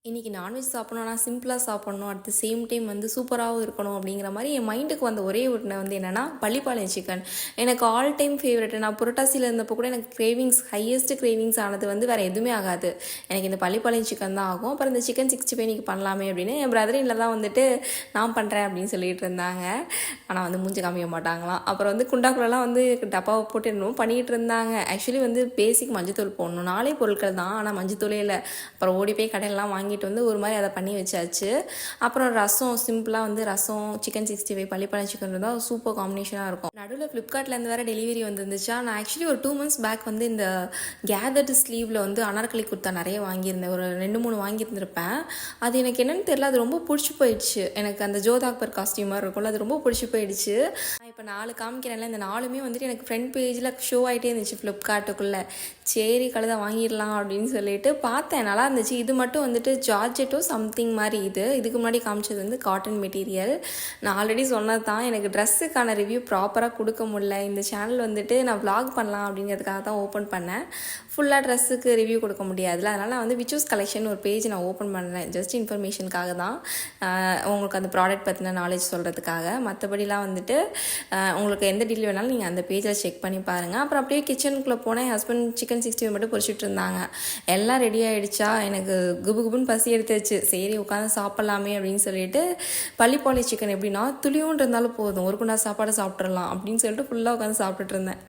இன்றைக்கி நான்வெஜ் சாப்பிட்ணும், ஆனால் சிம்பிளாக சாப்பிட்ணும், அட் த சேம் டைம் வந்து சூப்பராகவும் இருக்கணும் அப்படிங்கிற மாதிரி என் மைண்டுக்கு வந்த ஒரே ஒன்று வந்து என்னென்னா பள்ளிப்பாளையம் சிக்கன். எனக்கு ஆல் டைம் ஃபேவரெட். நான் புரட்டாசியில் இருந்தப்போ கூட எனக்கு கிரேவிங்ஸ் ஹையஸ்ட் கிரேவிங்ஸ் ஆனது வந்து வேறு எதுவுமே ஆகாது. எனக்கு இந்த பள்ளிப்பாளையம் சிக்கன் தான் ஆகும். அப்புறம் இந்த சிக்கன் 65 இன்றைக்கி பண்ணலாமே அப்படின்னு என் பிரதரில் தான் வந்துட்டு நான் பண்ணுறேன் அப்படின்னு சொல்லிட்டு இருந்தாங்க. ஆனால் வந்து மூஞ்சி காமிக்க மாட்டாங்களாம். அப்புறம் வந்து குண்டாக்குள்ளெல்லாம் வந்து டப்பாவை போட்டு என்னமோ பண்ணிகிட்டு இருந்தாங்க. ஆக்சுவலி வந்து பேசிக் மஞ்சத்தூள் போடணும், 4 பொருட்கள் தான், ஆனால் மஞ்சத்தூளே இல்லை. அப்புறம் ஓடி போய் கடையிலலாம் வாங்கிட்டு வந்து ஒரு மாதிரி அதை பண்ணி வச்சாச்சு. அப்புறம் ரசம், சிம்பிளாக வந்து ரசம், சிக்கன் 65 பள்ளிப்பாளையம் சிக்கன் இருந்தால் சூப்பர் காம்பினேஷனாக இருக்கும். நடுவில் ஃப்ளிப்கார்ட்லேருந்து வேறு டெலிவரி வந்துருந்துச்சா. நான் ஆக்சுவலி ஒரு 2 months பேக் வந்து இந்த கேதர்டு ஸ்லீவில் வந்து அனார்கலி குர்த்தா நிறைய வாங்கியிருந்தேன். ஒரு 2-3 வாங்கியிருந்திருப்பேன். அது எனக்கு என்னென்னு தெரியல, அது ரொம்ப பிடிச்சி போயிடுச்சு. எனக்கு அந்த ஜோதா அக்பர் காஸ்டியூம் மாதிரி இருக்கும்ல, அது ரொம்ப பிடிச்சி போயிடுச்சு. நான் இப்போ 4 காமிக்கிறேன்ல, இந்த 4மே வந்துட்டு எனக்கு ஃப்ரண்ட் பேஜில் ஷோ ஆகிட்டே இருந்துச்சு ஃப்ளிப்கார்ட்டுக்குள்ளே. சரி கழுதை வாங்கிடலாம் அப்படின்னு சொல்லிட்டு பார்த்தேன். நல்லா இருந்துச்சு. இது மட்டும் வந்துட்டு ஜார்ஜெட்டோ சம்திங் மாதிரி. இதுக்கு முன்னாடி காமிச்சது வந்து காட்டன் மெட்டீரியல். நான் ஆல்ரெடி சொன்னது தான், எனக்கு ட்ரெஸ்ஸுக்கான ரிவ்யூ ப்ராப்பராக கொடுக்க முடியல. இந்த சேனல் வந்துட்டு நான் வ்ளாக் பண்ணலாம் அப்படிங்கிறதுக்காக தான் ஓப்பன் பண்ணேன். ஃபுல்லாக ட்ரெஸ்ஸுக்கு ரிவ்யூ கொடுக்க முடியாதுல்ல, அதனால் நான் வந்து விச்சூஸ் கலெக்ஷன் ஒரு பேஜ் நான் ஓப்பன் பண்ணேன். ஜஸ்ட் இன்ஃபர்மேஷனுக்காக தான், உங்களுக்கு அந்த ப்ராடக்ட் பற்றின நாலேஜ் சொல்கிறதுக்காக. மற்றபடிலாம் வந்துட்டு உங்களுக்கு எந்த டீல் வேணாலும் நீங்கள் அந்த பேஜில் செக் பண்ணி பாருங்கள். அப்புறம் அப்படியே கிச்சனுக்குள்ளே போனேன். என் ஹஸ்பண்ட் சிக்கன் 65 மட்டும் பொரிச்சிட்டு இருந்தாங்க. எல்லாம் ரெடி ஆகிடுச்சா, எனக்கு குபு குபுன்னு பசி எடுத்துச்சு. சரி உட்காந்து சாப்பிட்லாமே அப்படின்னு சொல்லிட்டு, பள்ளிப்பாளையம் சிக்கன் எப்படின்னா துளியோண்டு இருந்தாலும் போதும், ஒரு குண்டா சாப்பாடு சாப்பிட்றலாம் அப்படின்னு சொல்லிட்டு ஃபுல்லாக உட்காந்து சாப்பிட்டுட்டு இருந்தேன்.